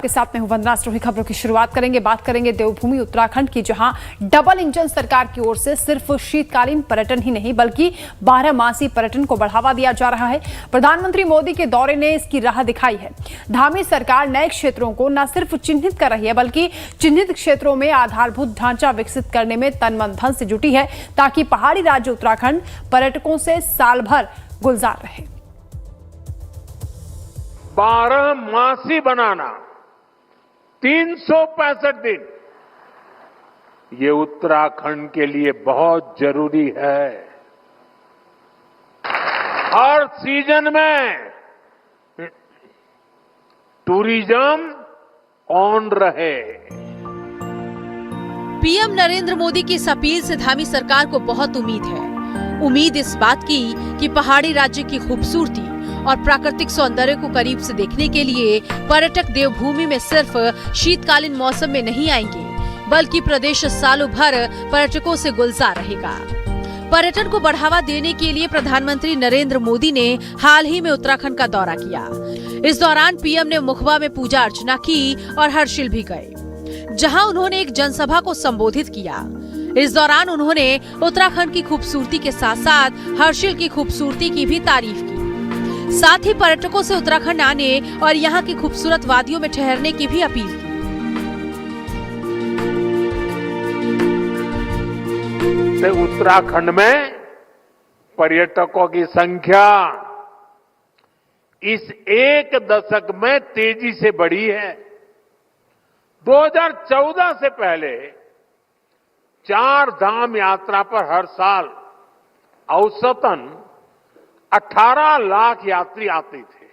के साथ में हूं वंदना। स्टोरी खबरों की शुरुआत करेंगे। बात करेंगे देवभूमि उत्तराखंड की, जहां डबल इंजन सरकार की ओर से सिर्फ शीतकालीन पर्यटन ही नहीं बल्कि 12 पर्यटन को बढ़ावा दिया जा रहा है। प्रधानमंत्री मोदी के दौरे ने इसकी राह दिखाई है। धामी सरकार नए क्षेत्रों को न सिर्फ चिन्हित कर रही है बल्कि चिन्हित क्षेत्रों में आधारभूत ढांचा विकसित करने में तन मन धन से जुटी है, ताकि पहाड़ी राज्य उत्तराखंड पर्यटकों से साल भर गुलजार रहे। 12 बनाना 365 दिन, ये उत्तराखंड के लिए बहुत जरूरी है। हर सीजन में टूरिज्म ऑन रहे। पीएम नरेंद्र मोदी की इस अपील से धामी सरकार को बहुत उम्मीद है। उम्मीद इस बात की कि पहाड़ी राज्य की खूबसूरती और प्राकृतिक सौंदर्य को करीब से देखने के लिए पर्यटक देवभूमि में सिर्फ शीतकालीन मौसम में नहीं आएंगे, बल्कि प्रदेश सालों भर पर्यटकों से गुलजार रहेगा। पर्यटन को बढ़ावा देने के लिए प्रधानमंत्री नरेंद्र मोदी ने हाल ही में उत्तराखंड का दौरा किया। इस दौरान पीएम ने मुखबा में पूजा अर्चना की और हर्षिल भी गए, जहां उन्होंने एक जनसभा को संबोधित किया। इस दौरान उन्होंने उत्तराखंड की खूबसूरती के साथ साथ हर्षिल की खूबसूरती की भी तारीफ की। साथ ही पर्यटकों से उत्तराखंड आने और यहाँ की खूबसूरत वादियों में ठहरने की भी अपील की। उत्तराखंड में पर्यटकों की संख्या इस एक दशक में तेजी से बढ़ी है। 2014 से पहले 4 धाम यात्रा पर हर साल औसतन 18 लाख यात्री आते थे।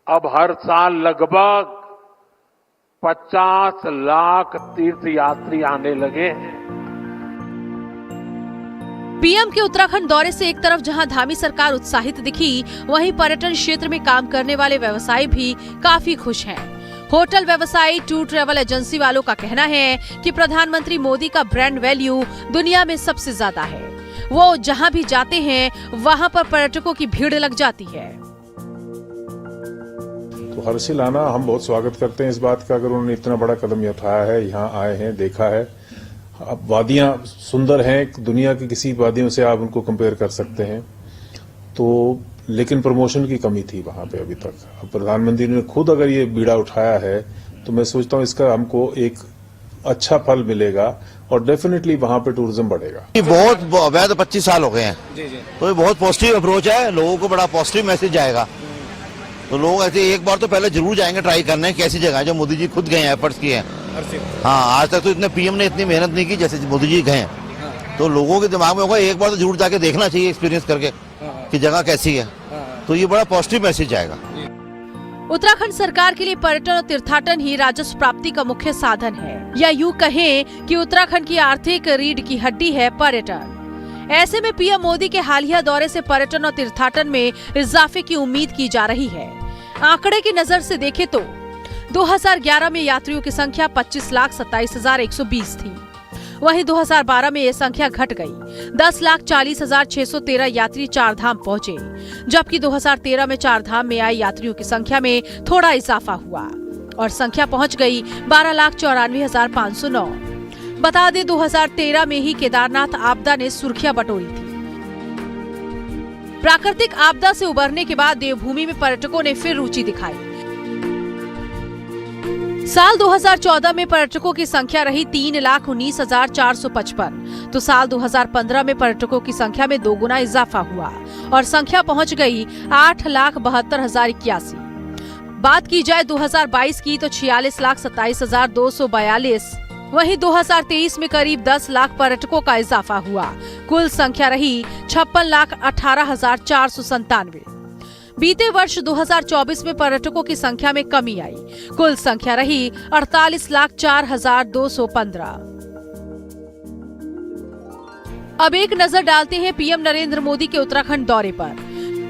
अब हर साल लगभग 50 लाख तीर्थ यात्री आने लगे हैं। पीएम के उत्तराखंड दौरे से एक तरफ जहां धामी सरकार उत्साहित दिखी, वहीं पर्यटन क्षेत्र में काम करने वाले व्यवसायी भी काफी खुश हैं। होटल व्यवसायी, टूर ट्रैवल एजेंसी वालों का कहना है कि प्रधानमंत्री मोदी का ब्रांड वैल्यू दुनिया में सबसे ज्यादा है। वो जहां भी जाते हैं वहां पर पर्यटकों की भीड़ लग जाती है। तो हर्षिल आना हम बहुत स्वागत करते हैं इस बात का। अगर उन्होंने इतना बड़ा कदम उठाया है, यहाँ आए हैं, देखा है। अब वादियां सुंदर हैं, दुनिया की किसी वादियों से आप उनको कंपेयर कर सकते हैं। तो लेकिन प्रमोशन की कमी थी वहां पे अभी तक। अब प्रधानमंत्री ने खुद अगर ये बीड़ा उठाया है तो मैं सोचता हूँ इसका हमको एक अच्छा फल मिलेगा और डेफिनेटली वहां पे टूरिज्म बढ़ेगा। बहुत वैध 25 साल हो गए हैं, तो ये बहुत पॉजिटिव अप्रोच है। लोगों को बड़ा पॉजिटिव मैसेज जाएगा। तो लोग ऐसे एक बार तो पहले जरूर जाएंगे, ट्राई करने कैसी जगह है जो मोदी जी खुद गए हैं, एफर्ट्स किए हैं। हाँ, आज तक तो इतने पीएम ने इतनी मेहनत नहीं की जैसे मोदी जी गए हैं। तो लोगों के दिमाग में होगा एक बार तो जरूर जाके देखना चाहिए, एक्सपीरियंस करके कि जगह कैसी है। तो ये बड़ा पॉजिटिव मैसेज जाएगा। उत्तराखंड सरकार के लिए पर्यटन और तीर्थाटन ही राजस्व प्राप्ति का मुख्य साधन है, या यूं कहें कि उत्तराखंड की आर्थिक रीढ़ की हड्डी है पर्यटन। ऐसे में पीएम मोदी के हालिया दौरे से पर्यटन और तीर्थाटन में इजाफे की उम्मीद की जा रही है। आंकड़े की नजर से देखें तो 2011 में यात्रियों की संख्या 25,27,120 थी। वहीं 2012 में ये संख्या घट गई। 10,40,613 यात्री चार धाम पहुँचे, जबकि 2013 में चार धाम में आए यात्रियों की संख्या में थोड़ा इजाफा हुआ और संख्या पहुंच गई 12,94,509। बता दें 2013 में ही केदारनाथ आपदा ने सुर्खियां बटोरी थी। प्राकृतिक आपदा से उबरने के बाद देवभूमि में पर्यटकों ने फिर रुचि दिखाई। साल 2014 में पर्यटकों की संख्या रही 3,19,455, तो साल 2015 में पर्यटकों की संख्या में 2 गुना इजाफा हुआ और संख्या पहुंच गई 8,72,081। बात की जाए 2022 की तो 46,27,242। वहीं 2023 में करीब 10 लाख पर्यटकों का इजाफा हुआ। कुल संख्या रही 56,18,497। बीते वर्ष 2024 में पर्यटकों की संख्या में कमी आई। कुल संख्या रही 48,04,215। अब एक नजर डालते हैं पीएम नरेंद्र मोदी के उत्तराखंड दौरे पर।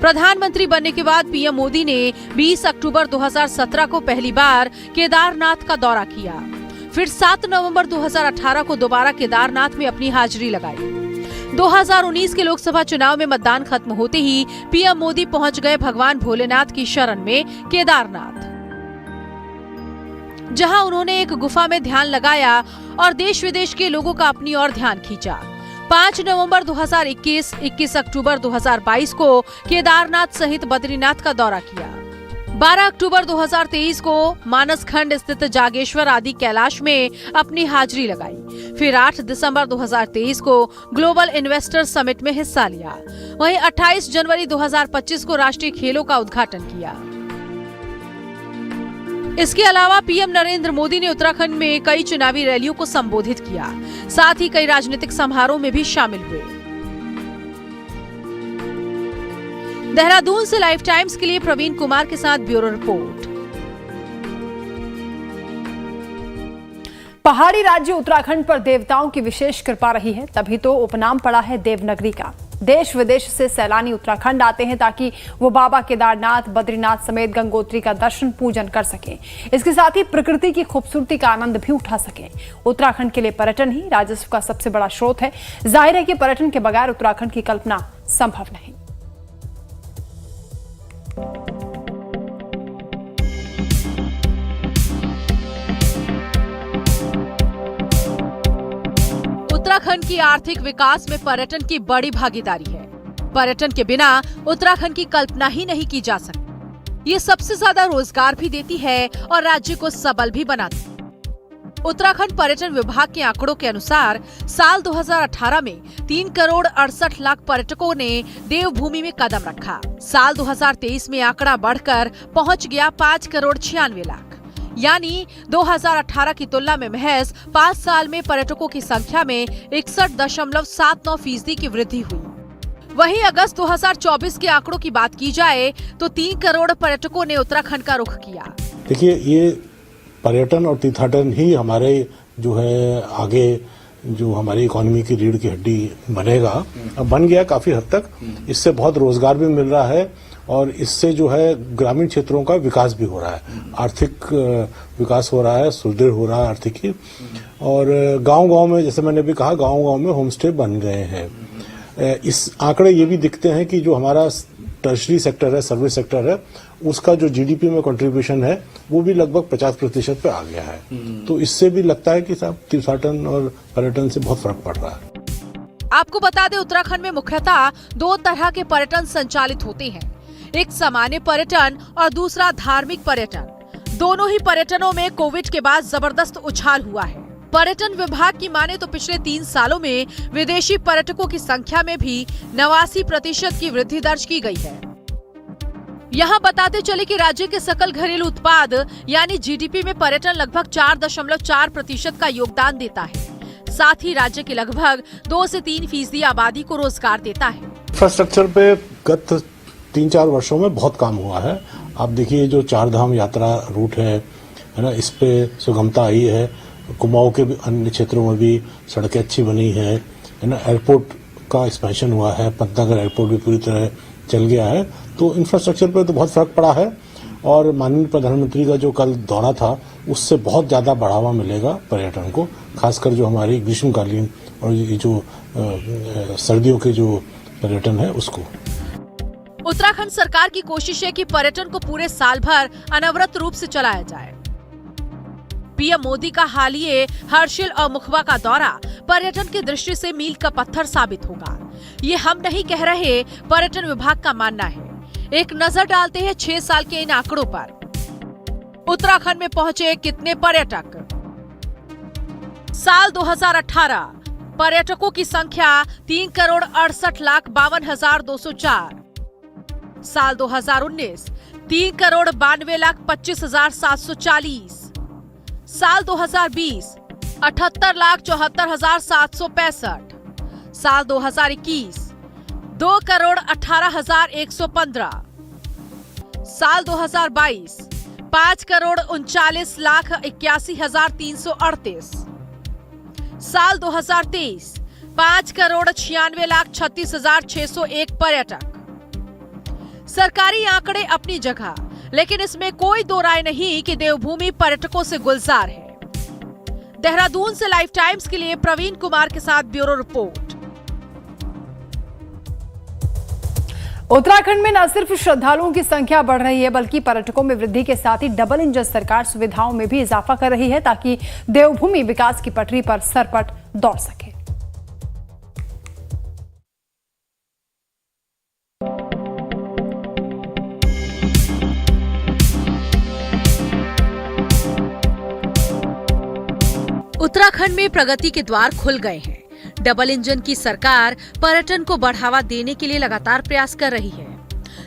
प्रधानमंत्री बनने के बाद पीएम मोदी ने 20 अक्टूबर 2017 को पहली बार केदारनाथ का दौरा किया। फिर 7 नवंबर 2018 को दोबारा केदारनाथ में अपनी हाजिरी लगाई। 2019 के लोकसभा चुनाव में मतदान खत्म होते ही पीएम मोदी पहुंच गए भगवान भोलेनाथ की शरण में केदारनाथ। जहां उन्होंने एक गुफा में ध्यान लगाया और देश विदेश के लोगों का अपनी ओर ध्यान खींचा। 5 नवंबर 2021, 21 अक्टूबर 2022 को केदारनाथ सहित बद्रीनाथ का दौरा किया। 12 अक्टूबर 2023 को मानस खंड स्थित जागेश्वर आदि कैलाश में अपनी हाजिरी लगाई। फिर 8 दिसंबर 2023 को ग्लोबल इन्वेस्टर समिट में हिस्सा लिया। वहीं 28 जनवरी 2025 को राष्ट्रीय खेलों का उद्घाटन किया। इसके अलावा पीएम नरेंद्र मोदी ने उत्तराखंड में कई चुनावी रैलियों को संबोधित किया। साथ ही कई राजनीतिक समारोह में भी शामिल हुए। देहरादून से लाइफ टाइम्स के लिए प्रवीण कुमार के साथ ब्यूरो रिपोर्ट। पहाड़ी राज्य उत्तराखंड पर देवताओं की विशेष कृपा रही है, तभी तो उपनाम पड़ा है देवनगरी का। देश विदेश से सैलानी उत्तराखंड आते हैं ताकि वो बाबा केदारनाथ, बद्रीनाथ समेत गंगोत्री का दर्शन पूजन कर सकें। इसके साथ ही प्रकृति की खूबसूरती का आनंद भी उठा सकें। उत्तराखंड के लिए पर्यटन ही राजस्व का सबसे बड़ा स्रोत है। जाहिर है कि पर्यटन के बगैर उत्तराखंड की कल्पना संभव नहीं। उत्तराखंड की आर्थिक विकास में पर्यटन की बड़ी भागीदारी है। पर्यटन के बिना उत्तराखंड की कल्पना ही नहीं की जा सकती। ये सबसे ज्यादा रोजगार भी देती है और राज्य को सबल भी बनाती है। उत्तराखंड पर्यटन विभाग के आंकड़ों के अनुसार साल 2018 में 3 करोड़ 68 लाख पर्यटकों ने देवभूमि में कदम रखा। साल 2023 में आंकड़ा बढ़कर पहुंच गया 5 करोड़ 96 लाख। यानी 2018 की तुलना में महज 5 साल में पर्यटकों की संख्या में 61.79% की वृद्धि हुई। वहीं अगस्त 2024 के आंकड़ों की बात की जाए तो 3 करोड़ पर्यटकों ने उत्तराखंड का रुख किया। देखिए, ये पर्यटन और तीर्थाटन ही हमारे जो है आगे जो हमारी इकोनॉमी की रीढ़ की हड्डी बनेगा, अब बन गया काफी हद तक। इससे बहुत रोजगार भी मिल रहा है और इससे जो है ग्रामीण क्षेत्रों का विकास भी हो रहा है, आर्थिक विकास हो रहा है, सुदृढ़ हो रहा है आर्थिकी। और गांव-गांव में, जैसे मैंने भी कहा, गांव-गांव में होम स्टे बन गए हैं। इस आंकड़े ये भी दिखते हैं कि जो हमारा टर्शरी सेक्टर है, सर्विस सेक्टर है, उसका जो जीडीपी में कंट्रीब्यूशन है वो भी लगभग 50% पे आ गया है। तो इससे भी लगता है कि साहब तीर्थाटन और पर्यटन से बहुत फर्क पड़ रहा है। आपको बता दें, उत्तराखंड में मुख्यतः 2 तरह के पर्यटन संचालित होते हैं। एक सामान्य पर्यटन और दूसरा धार्मिक पर्यटन। दोनों ही पर्यटनों में कोविड के बाद जबरदस्त उछाल हुआ है। पर्यटन विभाग की माने तो पिछले 3 सालों में विदेशी पर्यटकों की संख्या में भी 89% की वृद्धि दर्ज की गई है। यहाँ बताते चले कि राज्य के सकल घरेलू उत्पाद यानी जीडीपी में पर्यटन लगभग 4.4% का योगदान देता है। साथ ही राज्य की लगभग 2 से 3% आबादी को रोजगार देता है। इंफ्रास्ट्रक्चर पे गत 3-4 वर्षों में बहुत काम हुआ है। आप देखिए, जो 4 धाम यात्रा रूट है ना, इस पे सुगमता आई है। कुमाऊं के अन्य क्षेत्रों में भी सड़कें अच्छी बनी है ना। एयरपोर्ट का एक्सपेंशन हुआ है, पंतनगर एयरपोर्ट भी पूरी तरह चल गया है। तो इंफ्रास्ट्रक्चर पर तो बहुत फर्क पड़ा है और माननीय प्रधानमंत्री का जो कल दौरा था उससे बहुत ज्यादा बढ़ावा मिलेगा पर्यटन को, खासकर जो हमारी ग्रीष्मकालीन और ये जो सर्दियों के जो पर्यटन है उसको। उत्तराखंड सरकार की कोशिश है कि पर्यटन को पूरे साल भर अनवरत रूप से चलाया जाए। पीएम मोदी का हालिया हर्षिल और मुखबा का दौरा पर्यटन की दृष्टि से मील का पत्थर साबित होगा। ये हम नहीं कह रहे, पर्यटन विभाग का मानना है। एक नजर डालते हैं 6 साल के इन आंकड़ों पर। उत्तराखंड में पहुंचे कितने पर्यटक? साल 2018 पर्यटकों की संख्या 3,68,52,204। साल 2019 3,92,25,740। साल 2020 78,74,765। साल 2021 2,18,115। साल 2022 5,39,81,338। साल 2023 5,96,36,601 पर्यटक। सरकारी आंकड़े अपनी जगह, लेकिन इसमें कोई दो राय नहीं कि देवभूमि पर्यटकों से गुलजार है। देहरादून से लाइफ टाइम्स के लिए प्रवीण कुमार के साथ ब्यूरो रिपोर्ट। उत्तराखंड में न सिर्फ श्रद्धालुओं की संख्या बढ़ रही है बल्कि पर्यटकों में वृद्धि के साथ ही डबल इंजन सरकार सुविधाओं में भी इजाफा कर रही है ताकि देवभूमि विकास की पटरी पर सरपट दौड़ सके। उत्तराखंड में प्रगति के द्वार खुल गए हैं। डबल इंजन की सरकार पर्यटन को बढ़ावा देने के लिए लगातार प्रयास कर रही है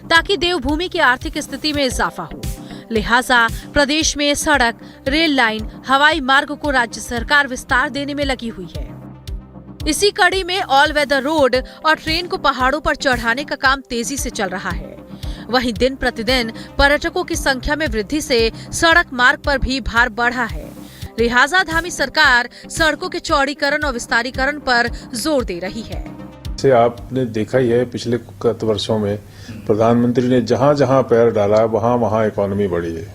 ताकि देवभूमि की आर्थिक स्थिति में इजाफा हो। लिहाजा प्रदेश में सड़क, रेल लाइन, हवाई मार्ग को राज्य सरकार विस्तार देने में लगी हुई है। इसी कड़ी में ऑल वेदर रोड और ट्रेन को पहाड़ों पर चढ़ाने का काम तेजी से चल रहा है। वहीं दिन प्रतिदिन पर्यटकों की संख्या में वृद्धि से सड़क मार्ग पर भी भार बढ़ा है। लिहाजा धामी सरकार सड़कों के चौड़ीकरण और विस्तारीकरण पर जोर दे रही है। से आपने देखा ही है पिछले कुछ वर्षों में प्रधानमंत्री ने जहां जहां पैर डाला वहां वहां इकोनॉमी बढ़ी है।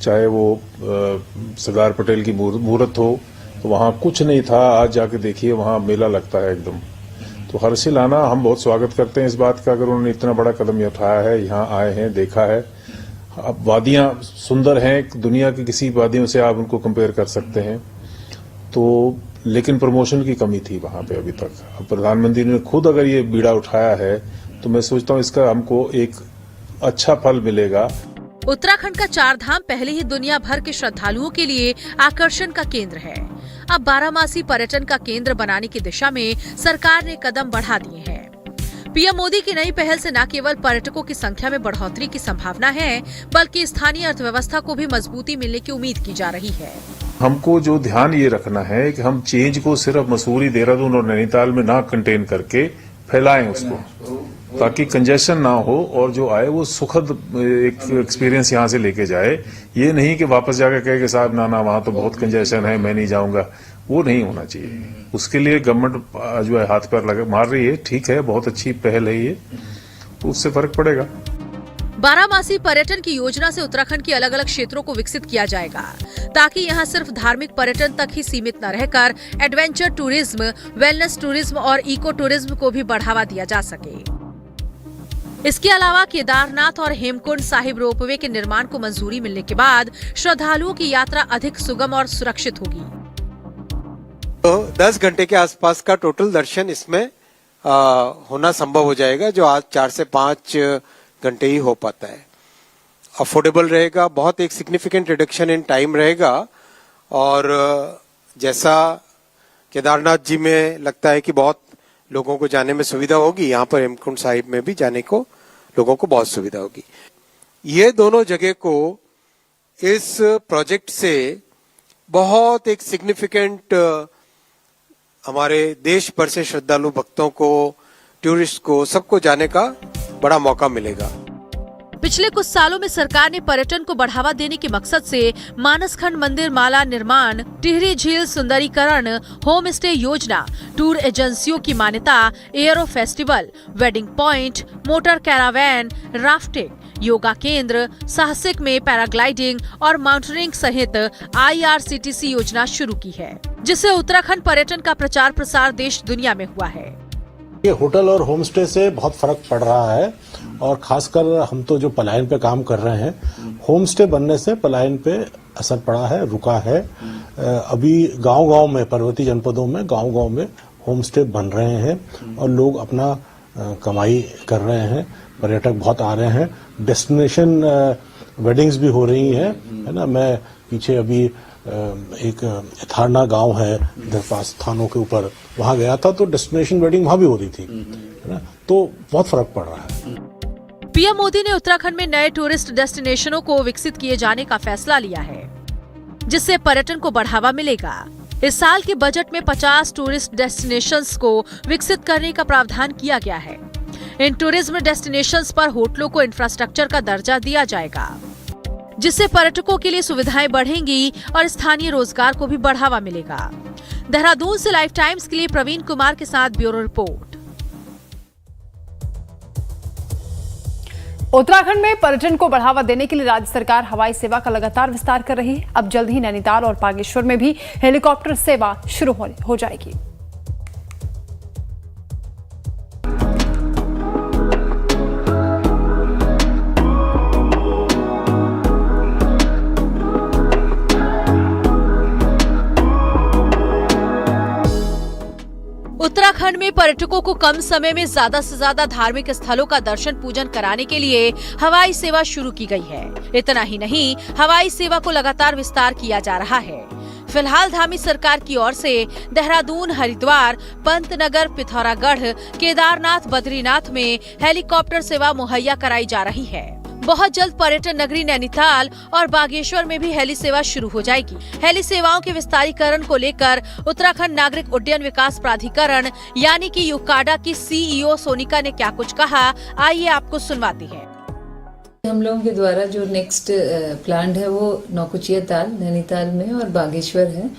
चाहे वो सरदार पटेल की मूर्त हो तो वहां कुछ नहीं था, आज जाके देखिए वहां मेला लगता है एकदम। तो हर्षिलाना हम बहुत स्वागत करते हैं इस बात का, अगर उन्होंने इतना बड़ा कदम उठाया है, यहाँ आए हैं, देखा है। अब वादियां सुंदर हैं, दुनिया की किसी वादियों से आप उनको कंपेयर कर सकते हैं। तो लेकिन प्रमोशन की कमी थी वहां पे अभी तक। अब प्रधानमंत्री ने खुद अगर ये बीड़ा उठाया है तो मैं सोचता हूँ इसका हमको एक अच्छा फल मिलेगा। उत्तराखंड का चार धाम पहले ही दुनिया भर के श्रद्धालुओं के लिए आकर्षण का केंद्र है। अब बारहमासी पर्यटन का केंद्र बनाने की दिशा में सरकार ने कदम बढ़ा दिए हैं। पीएम मोदी की नई पहल से न केवल पर्यटकों की संख्या में बढ़ोतरी की संभावना है बल्कि स्थानीय अर्थव्यवस्था को भी मजबूती मिलने की उम्मीद की जा रही है। हमको जो ध्यान ये रखना है कि हम चेंज को सिर्फ मसूरी, देहरादून और नैनीताल में ना कंटेन करके फैलाएं उसको, ताकि कंजेशन ना हो और जो आए वो सुखद एक एक्सपीरियंस यहाँ से लेके जाए। ये नहीं कि वापस जाकर कहे कि साहब ना वहां तो बहुत कंजेशन है, मैं नहीं जाऊंगा। वो नहीं होना चाहिए। उसके लिए गवर्नमेंट जो है हाथ पैर मार रही है, ठीक है, बहुत अच्छी पहल है ये, तो उससे फर्क पड़ेगा। बारहमासी पर्यटन की योजना से उत्तराखंड के अलग अलग क्षेत्रों को विकसित किया जाएगा ताकि यहाँ सिर्फ धार्मिक पर्यटन तक ही सीमित न रहकर एडवेंचर टूरिज्म, वेलनेस टूरिज्म और इको टूरिज्म को भी बढ़ावा दिया जा सके। इसके अलावा केदारनाथ और हेमकुंड साहिब रोपवे के निर्माण को मंजूरी मिलने के बाद श्रद्धालुओं की यात्रा अधिक सुगम और सुरक्षित होगी। तो 10 घंटे के आसपास का टोटल दर्शन इसमें होना संभव हो जाएगा, जो आज 4 से 5 घंटे ही हो पाता है। अफोर्डेबल रहेगा, बहुत एक सिग्निफिकेंट रिडक्शन इन टाइम रहेगा। और जैसा केदारनाथ जी में लगता है कि बहुत लोगों को जाने में सुविधा होगी, यहाँ पर हेमकुंड साहिब में भी जाने को लोगों को बहुत सुविधा होगी। ये दोनों जगह को इस प्रोजेक्ट से बहुत एक सिग्निफिकेंट हमारे देश भर से श्रद्धालु भक्तों को, टूरिस्ट को, सबको जाने का बड़ा मौका मिलेगा। पिछले कुछ सालों में सरकार ने पर्यटन को बढ़ावा देने के मकसद से मानसखंड मंदिर माला निर्माण, टिहरी झील सुंदरीकरण, होम स्टे योजना, टूर एजेंसियों की मान्यता, aero festival, wedding point, motor Caravan, rafting, yoga केंद्र, साहसिक में पैराग्लाइडिंग और माउंटेनिंग सहित IRCTC योजना शुरू की है, जिससे उत्तराखंड पर्यटन का प्रचार प्रसार देश दुनिया में हुआ है। ये होटल और होम स्टे से बहुत फर्क पड़ रहा है और खासकर हम तो जो पलायन पे काम कर रहे हैं, होम स्टे बनने से पलायन पे असर पड़ा है, रुका है। अभी गांव-गांव में, पर्वतीय जनपदों में गांव-गांव में होम स्टे बन रहे हैं और लोग अपना कमाई कर रहे हैं, पर्यटक बहुत आ रहे हैं। डेस्टिनेशन वेडिंग्स भी हो रही हैं, है ना। मैं पीछे अभी एक थाना गांव है इधर पास थानों के ऊपर, वहां गया था तो डेस्टिनेशन वेडिंग वहां भी हो रही थी, है ना। तो बहुत फर्क पड़ रहा है। पीएम मोदी ने उत्तराखंड में नए टूरिस्ट डेस्टिनेशनों को विकसित किए जाने का फैसला लिया है, जिससे पर्यटन को बढ़ावा मिलेगा। इस साल के बजट में 50 टूरिस्ट डेस्टिनेशंस को विकसित करने का प्रावधान किया गया है। इन टूरिज्म डेस्टिनेशंस पर होटलों को इंफ्रास्ट्रक्चर का दर्जा दिया जाएगा, जिससे पर्यटकों के लिए सुविधाएं बढ़ेंगी और स्थानीय रोजगार को भी बढ़ावा मिलेगा। देहरादून से लाइफ टाइम्स के लिए प्रवीण कुमार के साथ ब्यूरो रिपोर्ट। उत्तराखंड में पर्यटन को बढ़ावा देने के लिए राज्य सरकार हवाई सेवा का लगातार विस्तार कर रही है। अब जल्द ही नैनीताल और बागेश्वर में भी हेलीकॉप्टर सेवा शुरू हो जाएगी। उत्तराखंड में पर्यटकों को कम समय में ज्यादा से ज्यादा धार्मिक स्थलों का दर्शन पूजन कराने के लिए हवाई सेवा शुरू की गई है। इतना ही नहीं, हवाई सेवा को लगातार विस्तार किया जा रहा है। फिलहाल धामी सरकार की ओर से देहरादून, हरिद्वार, पंतनगर, पिथौरागढ़, केदारनाथ, बद्रीनाथ में हेलीकॉप्टर सेवा मुहैया कराई जा रही है। बहुत जल्द पर्यटन नगरी नैनीताल और बागेश्वर में भी हेली सेवा शुरू हो जाएगी। हेली सेवाओं के विस्तारीकरण को लेकर उत्तराखंड नागरिक उड्डयन विकास प्राधिकरण यानी कि यूकाडा की सीईओ सोनिका ने क्या कुछ कहा, आइए आपको सुनवाते हैं। हम लोगों के द्वारा जो नेक्स्ट प्लान है वो नौकुचिया ताल नैनीताल में और बागेश्वर है।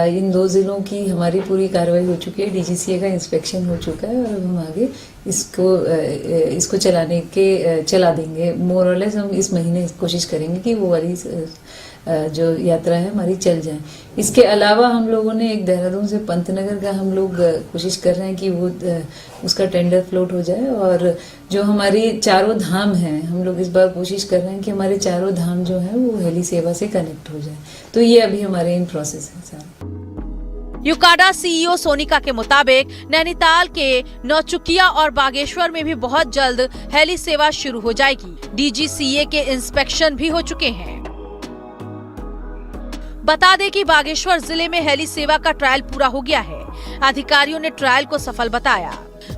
इन दो जिलों की हमारी पूरी कार्रवाई हो चुकी है, डीजीसीए का इंस्पेक्शन हो चुका है और अब हम आगे इसको चला देंगे। मोर और लेस हम इस महीने कोशिश करेंगे कि वो वाली जो यात्रा है हमारी चल जाए। इसके अलावा हम लोगों ने एक देहरादून से पंतनगर का हम लोग कोशिश कर रहे हैं कि वो उसका टेंडर फ्लोट हो जाए और जो हमारी चारों धाम हैं हम लोग इस बार कोशिश कर रहे हैं कि हमारे चारों धाम जो है वो हेली सेवा से कनेक्ट हो जाए। तो ये अभी हमारे इन प्रोसेस है सारा। यूकाडा सीईओ सोनिका के मुताबिक नैनीताल के नौचुकिया और बागेश्वर में भी बहुत जल्द हेली सेवा शुरू हो जाएगी। डीजीसीए के इंस्पेक्शन भी हो चुके हैं। बता दें कि बागेश्वर जिले में हेली सेवा का ट्रायल पूरा हो गया है। अधिकारियों ने ट्रायल को सफल बताया।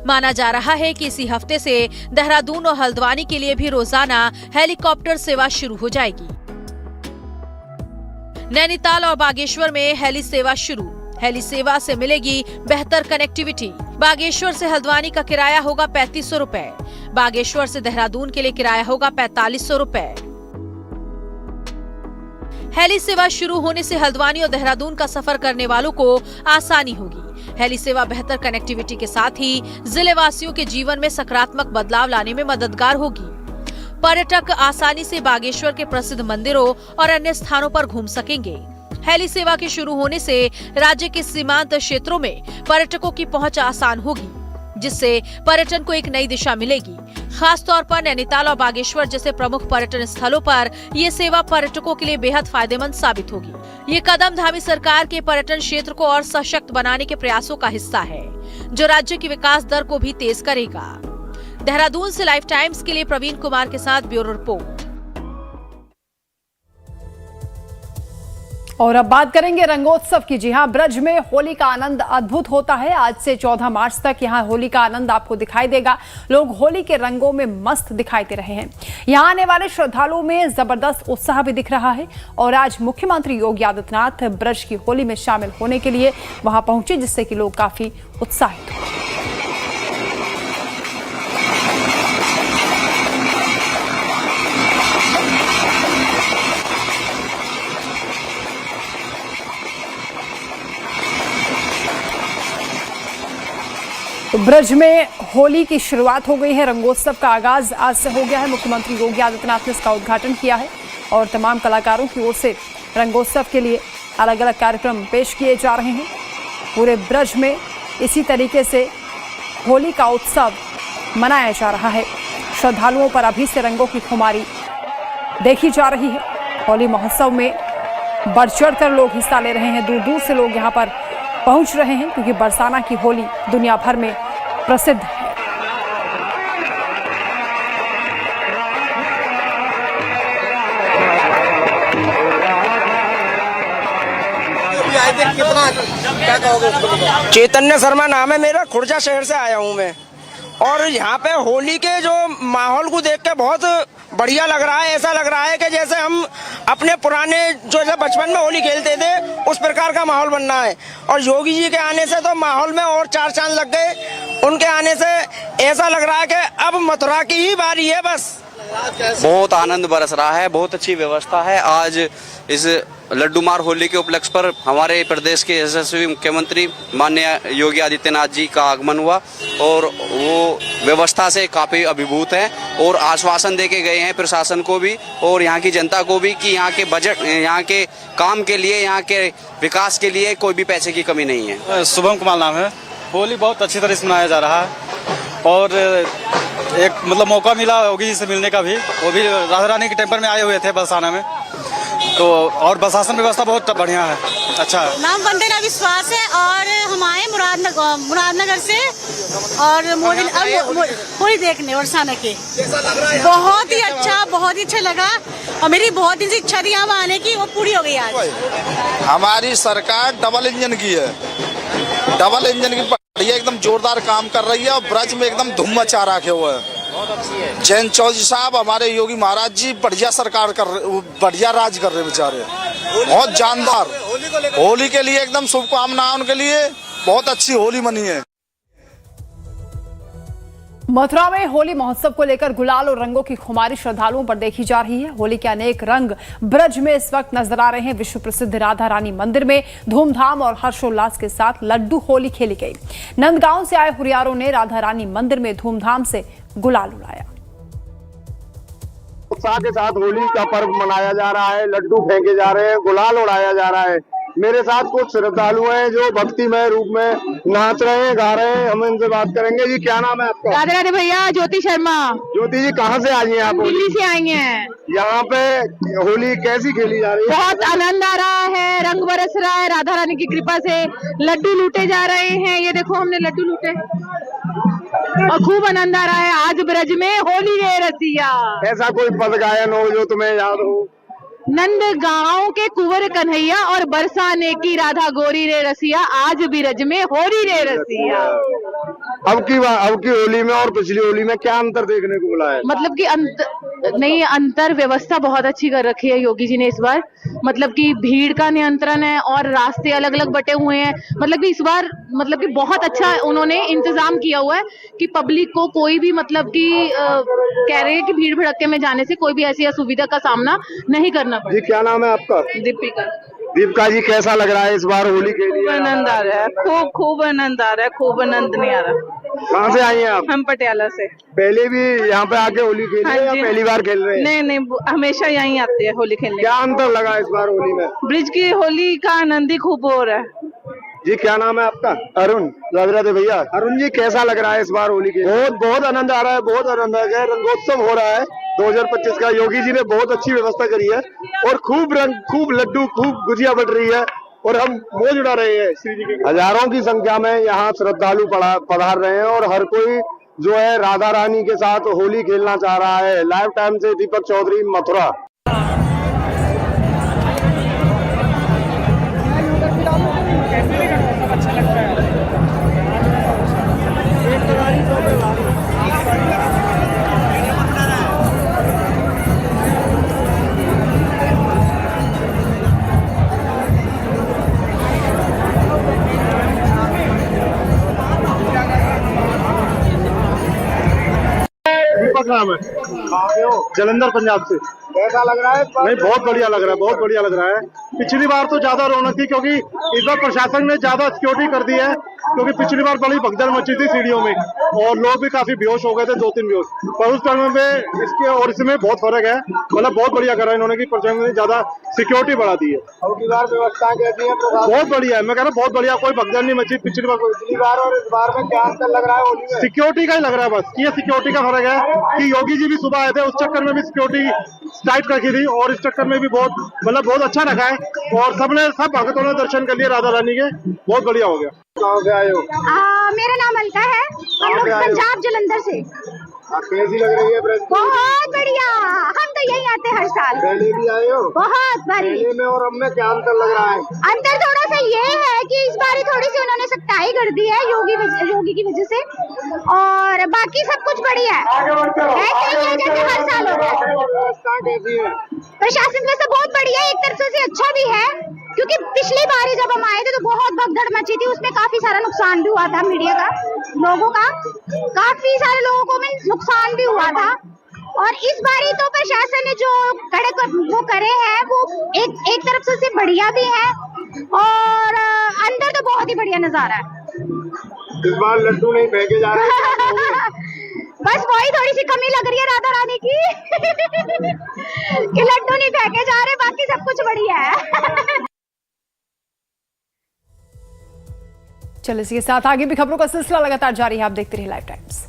माना जा रहा है कि इसी हफ्ते से देहरादून और हल्द्वानी के लिए भी रोजाना हेलीकॉप्टर सेवा शुरू हो जाएगी। नैनीताल और बागेश्वर में हेली सेवा शुरू। हेली सेवा से मिलेगी बेहतर कनेक्टिविटी। बागेश्वर से हल्द्वानी का किराया होगा 3500 रुपए। बागेश्वर से देहरादून के लिए किराया होगा 4500 रुपए। हेली सेवा शुरू होने से हल्द्वानी और देहरादून का सफर करने वालों को आसानी होगी। हेली सेवा बेहतर कनेक्टिविटी के साथ ही जिले वासियों के जीवन में सकारात्मक बदलाव लाने में मददगार होगी। पर्यटक आसानी से बागेश्वर के प्रसिद्ध मंदिरों और अन्य स्थानों पर घूम सकेंगे। हेली सेवा के शुरू होने से राज्य के सीमांत क्षेत्रों में पर्यटकों की पहुंच आसान होगी, जिससे पर्यटन को एक नई दिशा मिलेगी। खास तौर पर नैनीताल और बागेश्वर जैसे प्रमुख पर्यटन स्थलों पर ये सेवा पर्यटकों के लिए बेहद फायदेमंद साबित होगी। ये कदम धामी सरकार के पर्यटन क्षेत्र को और सशक्त बनाने के प्रयासों का हिस्सा है, जो राज्य की विकास दर को भी तेज करेगा। देहरादून से लाइव टाइम्स के लिए प्रवीण कुमार के साथ ब्यूरो रिपोर्ट। और अब बात करेंगे रंगोत्सव की। जी हां, ब्रज में होली का आनंद अद्भुत होता है। आज से 14 मार्च तक यहां होली का आनंद आपको दिखाई देगा। लोग होली के रंगों में मस्त दिखाई दे रहे हैं। यहां आने वाले श्रद्धालुओं में जबरदस्त उत्साह भी दिख रहा है और आज मुख्यमंत्री योगी आदित्यनाथ ब्रज की होली में शामिल होने के लिए वहां पहुंचे, जिससे कि लोग काफी उत्साहित हुए। तो ब्रज में होली की शुरुआत हो गई है। रंगोत्सव का आगाज आज से हो गया है। मुख्यमंत्री योगी आदित्यनाथ ने इसका उद्घाटन किया है और तमाम कलाकारों की ओर से रंगोत्सव के लिए अलग अलग कार्यक्रम पेश किए जा रहे हैं। पूरे ब्रज में इसी तरीके से होली का उत्सव मनाया जा रहा है। श्रद्धालुओं पर अभी से रंगों की खुमारी देखी जा रही है। होली महोत्सव में बढ़ चढ़ कर लोग हिस्सा ले रहे हैं। दूर दूर से लोग यहाँ पर पहुंच रहे हैं क्योंकि बरसाना की होली दुनिया भर में प्रसिद्ध है। चैतन्य शर्मा नाम है मेरा, खुर्जा शहर से आया हूँ मैं। और यहाँ पे होली के जो माहौल को देख के बहुत बढ़िया लग रहा है। ऐसा लग रहा है कि जैसे हम अपने पुराने जो बचपन में होली खेलते थे उस प्रकार का माहौल बन रहा है। और योगी जी के आने से तो माहौल में और चार चांद लग गए। उनके आने से ऐसा लग रहा है कि अब मथुरा की ही बारी है बस। बहुत आनंद बरस रहा है, बहुत अच्छी व्यवस्था है। आज इस लड्डू मार होली के उपलक्ष्य पर हमारे प्रदेश के यशस्वी मुख्यमंत्री माननीय योगी आदित्यनाथ जी का आगमन हुआ और वो व्यवस्था से काफी अभिभूत हैं और आश्वासन देके गए हैं प्रशासन को भी और यहाँ की जनता को भी कि यहाँ के बजट, यहाँ के काम के लिए, यहाँ के विकास के लिए कोई भी पैसे की कमी नहीं है। शुभम कुमार नाम है। होली बहुत अच्छी तरह से मनाया जा रहा है और एक मौका मिला योगी जी से मिलने का भी। वो भी राधा रानी के टेम्पल में आए हुए थे बरसाना में, तो और प्रशासन व्यवस्था बहुत बढ़िया है, अच्छा है। नाम वंदना विश्वास है और हम आए मुरादनगर से और होली देखने और साना के। बहुत ही अच्छा लगा और मेरी बहुत दिन से इच्छा थी यहाँ आने की, वो पूरी हो गई आज। हमारी सरकार डबल इंजन की है, डबल इंजन की बढ़िया एकदम जोरदार काम कर रही है और ब्रज में एकदम धूम मचा रखे हुए है। जैन चौधरी साहब हमारे योगी महाराज जी बढ़िया सरकार कर रहे, बढ़िया राज कर रहे बेचारे, बहुत जानदार। होली के लिए एकदम शुभकामनाएं उनके लिए, बहुत अच्छी होली मनी है। मथुरा में होली महोत्सव को लेकर गुलाल और रंगों की खुमारी श्रद्धालुओं पर देखी जा रही है। होली के अनेक रंग ब्रज में इस वक्त नजर आ रहे हैं। विश्व प्रसिद्ध राधा रानी मंदिर में धूमधाम और हर्षोल्लास के साथ लड्डू होली खेली गई। नंदगांव से आए हुरियारों ने राधा रानी मंदिर में धूमधाम से गुलाल उड़ाया। उत्साह के साथ होली का पर्व मनाया जा रहा है, लड्डू फेंके जा रहे हैं, गुलाल उड़ाया जा रहा है। मेरे साथ कुछ श्रद्धालु हैं जो भक्तिमय रूप में नाच रहे हैं, गा रहे हैं। हम इनसे बात करेंगे। जी क्या नाम है आपका? राधे राधे भैया, ज्योति शर्मा। ज्योति जी कहाँ से आई हैं आप? दिल्ली से आई हैं। यहाँ पे होली कैसी खेली जा रही है? बहुत आनंद आ रहा है, रंग बरस रहा है, राधा रानी की कृपा से लड्डू लूटे जा रहे हैं। ये देखो हमने लड्डू लूटे और खूब आनंद आ रहा है। आज ब्रज में होली रे रसिया। ऐसा कोई पद गायन हो जो तुम्हें याद हो? नंद गांव के कुंवर कन्हैया और बरसाने की राधा गोरी रे रसिया, आज ब्रज में होली रे रसिया। अब की होली में और पिछली होली में क्या अंतर देखने को मिला है? मतलब कि अंतर व्यवस्था बहुत अच्छी कर रखी है योगी जी ने इस बार। मतलब कि भीड़ का नियंत्रण है और रास्ते अलग अलग बटे हुए हैं। मतलब कि इस बार बहुत अच्छा उन्होंने इंतजाम किया हुआ है कि पब्लिक को कोई भी मतलब कि कह रहे हैं कि भीड़ भड़क्के में जाने से कोई भी ऐसी असुविधा का सामना नहीं करना पड़े। जी क्या नाम है आपका? दीपिका। दीपिका जी कैसा लग रहा है इस बार होली के लिए? आनंद आ रहा है, खूब आनंद आ रहा है, खूब आनंद नहीं आ रहा। कहाँ से आई हैं आप? हम पटियाला से। पहले भी यहाँ पे आके होली खेली है या पहली बार खेल रहे हैं? नहीं, हमेशा यहीं आते हैं होली खेलने। क्या अंतर लगा इस बार होली में? ब्रिज की होली का आनंद ही खूब हो रहा है। जी क्या नाम है आपका? अरुण। राधे राधे भैया। अरुण जी कैसा लग रहा है इस बार होली के? बहुत आनंद आ रहा है, बहुत आनंद आ गया। रंगोत्सव हो रहा है 2025 का। योगी जी ने बहुत अच्छी व्यवस्था करी है और खूब रंग, खूब लड्डू, खूब गुजिया बट रही है और हम मौज उड़ा रहे हैं। श्री जी की हजारों की संख्या में यहाँ श्रद्धालु पधार रहे हैं और हर कोई जो है राधा रानी के साथ होली खेलना चाह रहा है। लाइव टाइम से दीपक चौधरी, मथुरा। दीपक नाम है, जलंधर पंजाब से। कैसा लग रहा है? नहीं बहुत बढ़िया लग रहा है, बहुत बढ़िया लग रहा है। पिछली बार तो ज्यादा रौनक थी क्योंकि इस बार प्रशासन ने ज्यादा सिक्योरिटी कर दी है, क्योंकि पिछली बार बड़ी भगदड़ मची थी सीढ़ियों में और लोग भी काफी बेहोश हो गए थे, 2-3 बेहोश। पर उस टाइम में इसके और इसमें बहुत फर्क है। मतलब बहुत बढ़िया करा इन्होंने कि प्रशासन ने ज्यादा सिक्योरिटी बढ़ा दी है। व्यवस्था कैसी है? बहुत बढ़िया है, मैं कह रहा हूँ बहुत बढ़िया, कोई भगदड़ नहीं मची पिछली बार और इस बार में। क्या अंतर लग रहा है होली में? सिक्योरिटी का ही लग रहा है, बस ये सिक्योरिटी का फर्क है कि योगी जी भी सुबह आए थे, उस चक्कर में भी सिक्योरिटी टाइट रखी थी और इस चक्कर में भी बहुत अच्छा रखा है और सब भक्तों ने दर्शन कर लिए राधा रानी के, बहुत बढ़िया हो गया। कहाँ से आए हो? मेरा नाम अलका है, हम लोग पंजाब जलंधर से। कैसी लग रही है ब्रज? बहुत बढ़िया, हम तो यही आते हैं हर साल। पहले भी आए हो? बहुत बारी। पहले में और अब में क्या अंतर लग रहा है? अंतर थोड़ा सा ये है कि इस बार थोड़ी सी उन्होंने सख्ताई कर दी है योगी की वजह से, और बाकी सब कुछ बढ़िया है, ऐसे ही है जैसे हर साल हो रहा है। व्यवस्था कैसी है? प्रशासन वैसे बहुत बढ़िया है, एक तरफ से अच्छा भी है क्योंकि पिछली बार जब हम आए थे तो बहुत भगदड़ मची थी, उसमें काफी सारा नुकसान भी हुआ था, मीडिया का, लोगों का, काफी सारे लोगों को में नुकसान भी हुआ था। और इस बारी तो प्रशासन ने जो कड़क वो करे हैं वो एक तरफ से बढ़िया भी है और अंदर तो बहुत ही बढ़िया नजारा है। इस बार लड्डू नहीं फेंके जा रहे बस वही थोड़ी सी कमी लग रही है राधा रानी की कि लड्डू नहीं फेंके जा रहे, बाकी सब कुछ बढ़िया है। चलिए इसी के साथ आगे भी खबरों का सिलसिला लगातार जारी है, आप देखते रहिए लाइव टाइम्स।